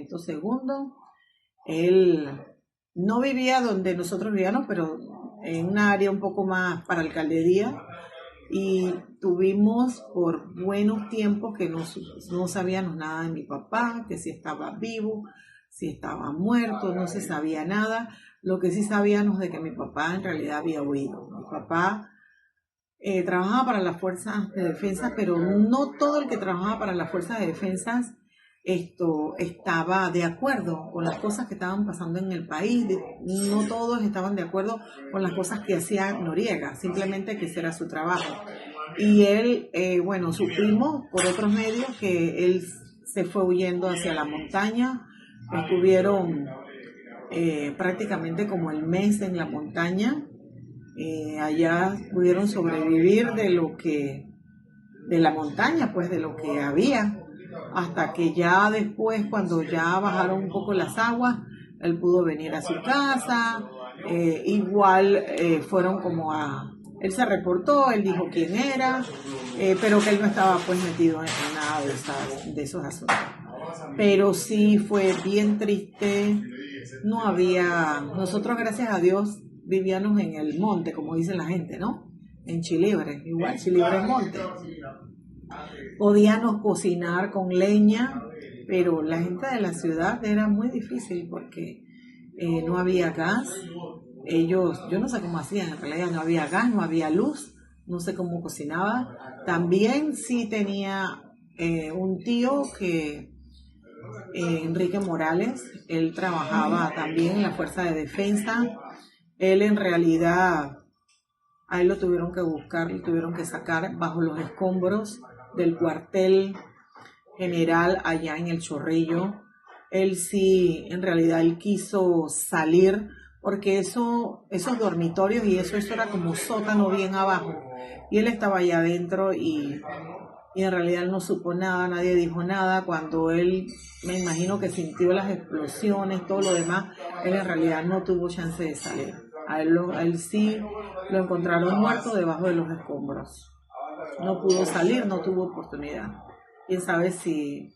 Sarmiento II. Él no vivía donde nosotros vivíamos, pero en un área un poco más para alcaldía. Y tuvimos por buenos tiempos que no sabíamos nada de mi papá, que si estaba vivo, si estaba muerto, no se sabía nada. Lo que sí sabíamos de que mi papá en realidad había huido. Mi papá trabajaba para las fuerzas de defensa, pero no todo el que trabajaba para las fuerzas de defensa estaba de acuerdo con las cosas que estaban pasando en el país. No todos estaban de acuerdo con las cosas que hacía Noriega, simplemente que ese era su trabajo. Y él, supimos por otros medios que él se fue huyendo hacia la montaña. Estuvieron prácticamente como el mes en la montaña. Allá pudieron sobrevivir de la montaña, pues de lo que había, hasta que ya después, cuando ya bajaron un poco las aguas, él pudo venir a su casa. Fueron él se reportó, él dijo quién era, pero que él no estaba pues metido en nada de esos asuntos. Pero sí fue bien triste. Nosotros gracias a Dios vivíamos en el monte, como dice la gente, ¿no? En Chilibre, igual Chilibre es monte. Podíamos cocinar con leña, pero la gente de la ciudad era muy difícil porque no había gas. Yo no sé cómo hacían, en realidad no había gas, no había luz, no sé cómo cocinaba. También sí tenía un tío Enrique Morales, él trabajaba también en la Fuerza de Defensa. Él en realidad, a él lo tuvieron que buscar, lo tuvieron que sacar bajo los escombros del cuartel general allá en El Chorrillo. Él sí, en realidad, él quiso salir porque esos dormitorios y eso era como sótano bien abajo. Y él estaba allá adentro y en realidad él no supo nada, nadie dijo nada. Cuando él, me imagino que sintió las explosiones, todo lo demás, él en realidad no tuvo chance de salir. A él sí lo encontraron muerto debajo de los escombros. No pudo salir, no tuvo oportunidad. Quién sabe si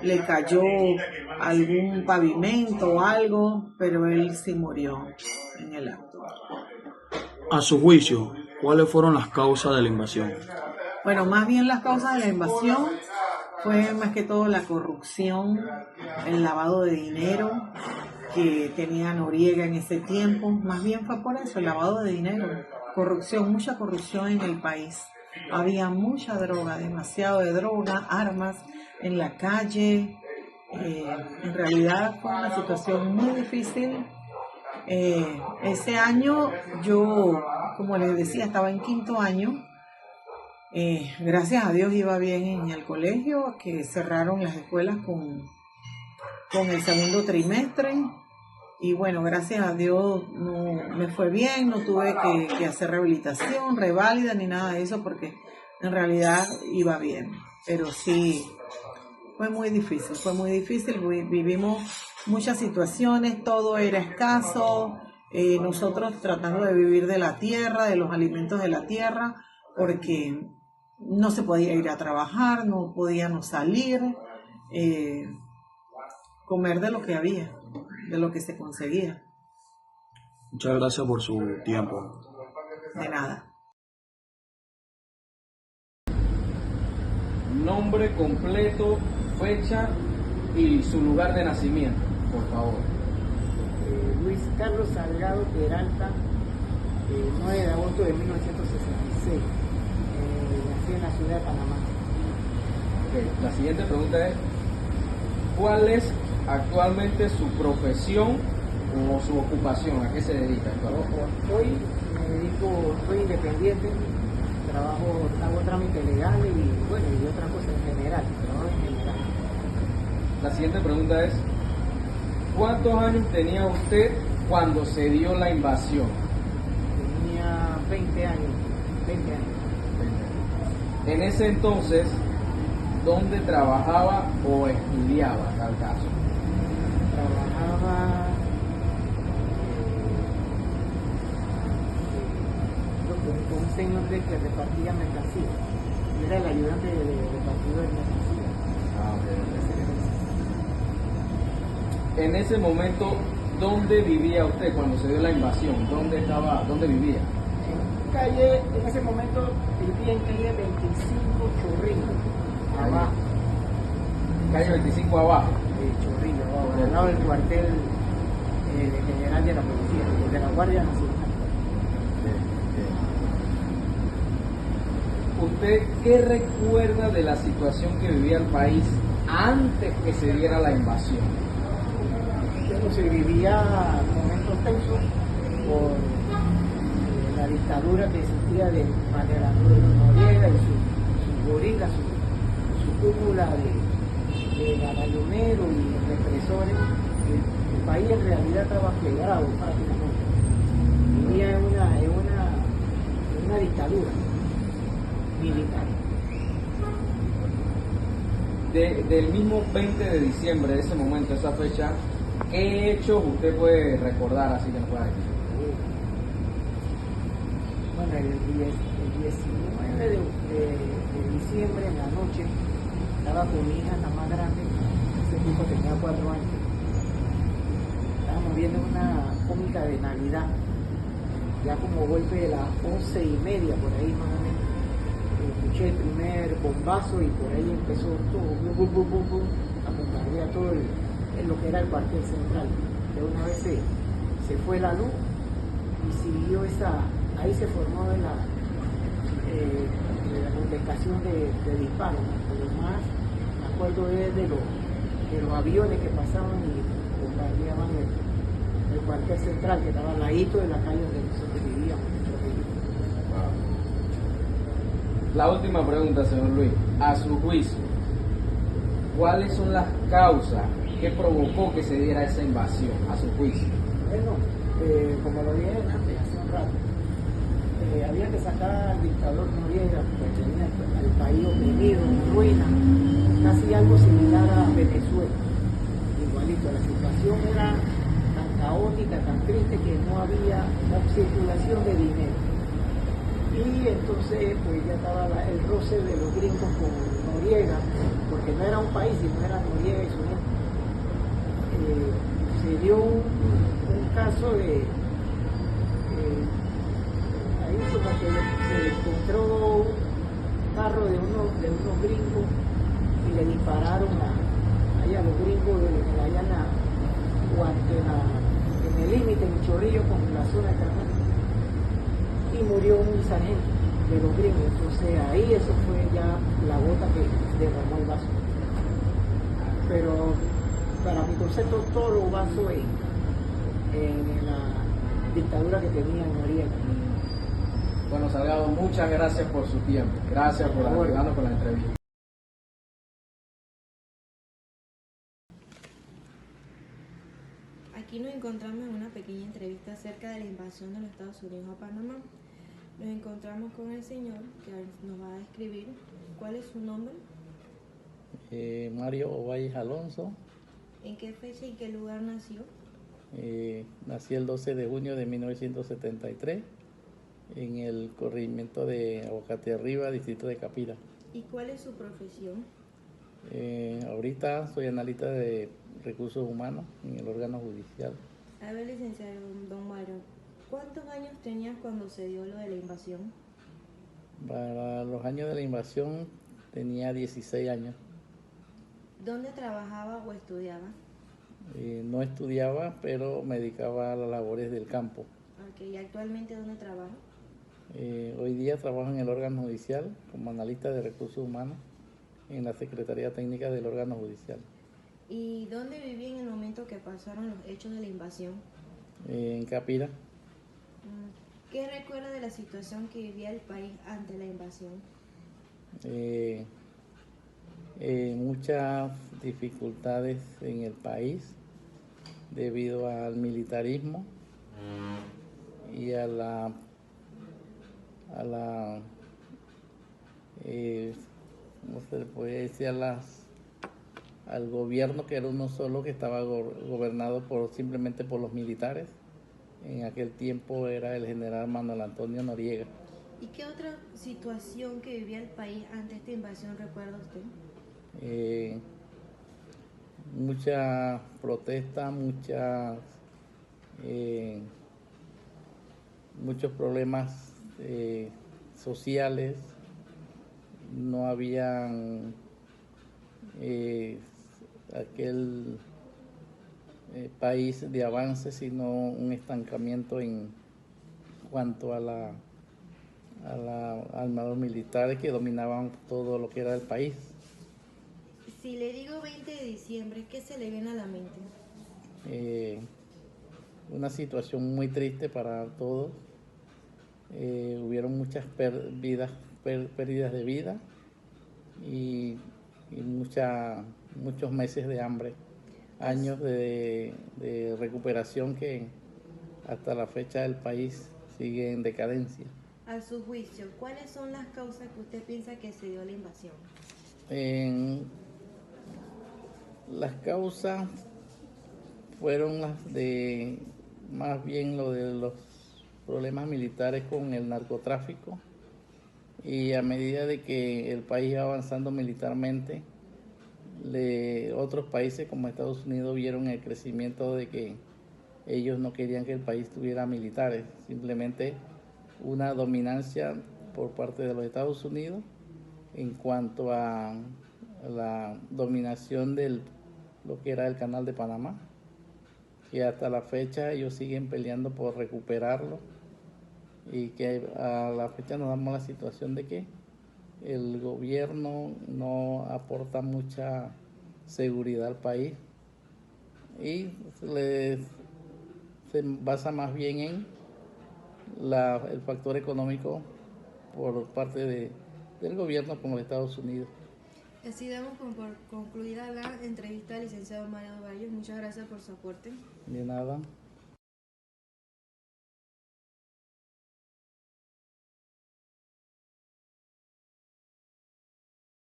le cayó algún pavimento o algo, pero él sí murió en el acto. A su juicio, ¿cuáles fueron las causas de la invasión? Bueno, más bien las causas de la invasión fue más que todo la corrupción, el lavado de dinero que tenía Noriega en ese tiempo. Más bien fue por eso, el lavado de dinero, corrupción, mucha corrupción en el país. Había mucha droga, demasiado de droga, armas en la calle. En realidad fue una situación muy difícil. Ese año yo, como les decía, estaba en quinto año. Gracias a Dios iba bien en el colegio, que cerraron las escuelas con el segundo trimestre. Y bueno, gracias a Dios no me fue bien, no tuve que hacer rehabilitación, reválida ni nada de eso porque en realidad iba bien. Pero sí, fue muy difícil, vivimos muchas situaciones, todo era escaso, nosotros tratando de vivir de la tierra, de los alimentos de la tierra, porque no se podía ir a trabajar, no podíamos salir, comer de lo que había, de lo que se conseguía. Muchas gracias por su tiempo. De nada. Nombre completo, fecha y su lugar de nacimiento, por favor. Luis Carlos Salgado Peralta, 9 de agosto de 1966. Nací en la ciudad de Panamá. Okay. La siguiente pregunta es: ¿cuál es actualmente su profesión o su ocupación? ¿A qué se dedica actualmente? Hoy soy independiente, hago trámites legales y otras cosas en general, trabajo en general. La siguiente pregunta es: ¿cuántos años tenía usted cuando se dio la invasión? Tenía 20 años. En ese entonces, ¿dónde trabajaba o estudiaba, tal caso? Trabajaba con un señor que repartía mercancía. Yo era el ayudante de repartidor de mercancía. Ah, ok. En ese momento, ¿dónde vivía usted cuando se dio la invasión? ¿Dónde vivía? En ese momento vivía en calle 25 Chorrillo, abajo. Calle 25 abajo. Chorrillo, abajo, al lado del cuartel general de la policía, de la Guardia Nacional. ¿Usted qué recuerda de la situación que vivía el país antes que se diera la invasión? Pero se vivía momentos tensos por la dictadura que existía de Manuel Antonio Noriega y su gorila, su cúpula de batalloneros y represores. El país en realidad estaba quebrado prácticamente. Vivía en una dictadura militar. Del mismo 20 de diciembre, de ese momento, esa fecha, ¿qué hechos usted puede recordar así que nos pueda decir? Bueno, el 19 de diciembre en la noche estaba con mi hija, la más grande, ese tipo tenía 4 años. Estábamos viendo una cómica de Navidad, ya como golpe de las 11:30 por ahí más o menos. Escuché el primer bombazo y por ahí empezó todo, bum, bum, bum, bum, a bombardear todo lo que era el cuartel central. De una vez se fue la luz y siguió ahí se formó la contestación de disparos. Lo más me acuerdo es de los aviones que pasaban y bombardeaban el cuartel central, que estaba al ladito de la calle donde nosotros vivíamos. La última pregunta, señor Luis. A su juicio, ¿cuáles son las causas que provocó que se diera esa invasión? A su juicio. Bueno, como lo dije antes, hace un rato, había que sacar al dictador Noriega, porque tenía al país oprimido, en ruina, casi algo similar a Venezuela. Igualito, la situación era tan caótica, tan triste, que no había circulación de dinero. Y entonces pues ya estaba el roce de los gringos con Noriega, porque no era un país, sino era Noriega y su gente. Se dio un caso de ahí como que se encontró un carro de unos gringos y le dispararon a los gringos allá en el límite, en Chorrillo, con la zona de Caracas. Y murió un sargento de los gringos. Entonces ahí eso fue ya la gota que derramó el vaso. Pero para mi concepto todos los vasos en la dictadura que tenía Noriega. Bueno, Salgado, muchas gracias por su tiempo. Gracias por ayudarnos con la entrevista. Aquí nos encontramos en una pequeña entrevista acerca de la invasión de los Estados Unidos a Panamá. Nos encontramos con el señor que nos va a describir cuál es su nombre, Mario Ovalles Alonso. en qué fecha y qué lugar nació, Nací el 12 de junio de 1973 en el corregimiento de Aguacate Arriba, distrito de Capira. y cuál es su profesión. Ahorita soy analista de recursos humanos en el órgano judicial. A ver, licenciado don Mario, ¿cuántos años tenías cuando se dio lo de la invasión? Para los años de la invasión tenía 16 años. ¿Dónde trabajaba o estudiaba? No estudiaba, pero me dedicaba a las labores del campo. Ok, ¿y actualmente dónde trabaja? Hoy día trabajo en el órgano judicial como analista de recursos humanos en la Secretaría Técnica del órgano judicial. ¿Y dónde vivía en el momento que pasaron los hechos de la invasión? En Capira. ¿Qué recuerda de la situación que vivía el país ante la invasión? Muchas dificultades en el país debido al militarismo y a la ¿cómo se le puede decir? Al gobierno, que era uno solo, que estaba gobernado simplemente por los militares. En aquel tiempo era el general Manuel Antonio Noriega. ¿Y qué otra situación que vivía el país ante esta invasión recuerda usted? mucha protesta, muchos problemas sociales, no habían aquel país de avance, sino un estancamiento en cuanto a los militares que dominaban todo lo que era el país. Si le digo 20 de diciembre, ¿qué se le viene a la mente? Una situación muy triste para todos. Hubieron muchas pérdidas de vida y muchos meses de hambre, años de recuperación que hasta la fecha el país sigue en decadencia. A su juicio, ¿cuáles son las causas que usted piensa que se dio la invasión? Las causas fueron las de más bien lo de los problemas militares con el narcotráfico, y a medida de que el país iba avanzando militarmente, otros países como Estados Unidos vieron el crecimiento de que ellos no querían que el país tuviera militares, simplemente una dominancia por parte de los Estados Unidos en cuanto a la dominación de lo que era el Canal de Panamá, que hasta la fecha ellos siguen peleando por recuperarlo, y que a la fecha nos damos la situación de que el gobierno no aporta mucha seguridad al país y se basa más bien en el factor económico por parte del gobierno como de Estados Unidos. Así damos por concluida la entrevista al licenciado Mario Barrios. Muchas gracias por su aporte. De nada.